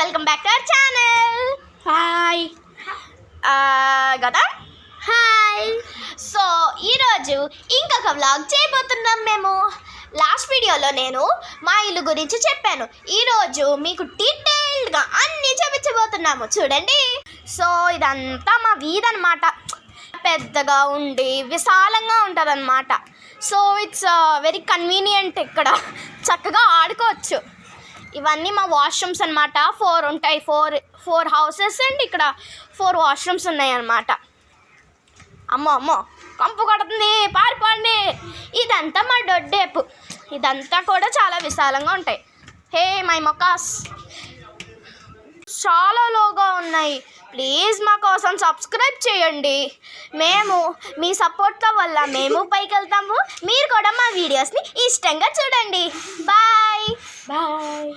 Welcome back to our channel. Hi గదా hi. So ఈరోజు ఇంకొక వ్లాగ్ చేయబోతున్నాం మేము. లాస్ట్ వీడియోలో నేను మా ఇల్లు గురించి చెప్పాను. ఈరోజు మీకు డీటెయిల్డ్గా అన్నీ చూపించబోతున్నాము, చూడండి. సో ఇదంతా మా వీధి అనమాట. పెద్దగా ఉండి విశాలంగా ఉంటుంది అనమాట. So it's very convenient. ఇక్కడ చక్కగా ఆడుకోవచ్చు. ఇవన్నీ మా వాష్రూమ్స్ అనమాట. 4 ఉంటాయి. 4 హౌసెస్ అండ్ ఇక్కడ 4 వాష్రూమ్స్ ఉన్నాయి అన్నమాట. అమ్మో కంపు కొడుతుంది, పారిపోండి. ఇదంతా మా దొడ్డేపు. ఇదంతా కూడా చాలా విశాలంగా ఉంటాయి. హే మై మొకాస్ చాలా లోగా ఉన్నాయి. ప్లీజ్ మా కోసం సబ్స్క్రైబ్ చేయండి. మేము మీ సపోర్ట్ల వల్ల మేము పైకి వెళ్తాము. మీరు కూడా మా వీడియోస్ని ఇష్టంగా చూడండి. Bye bye.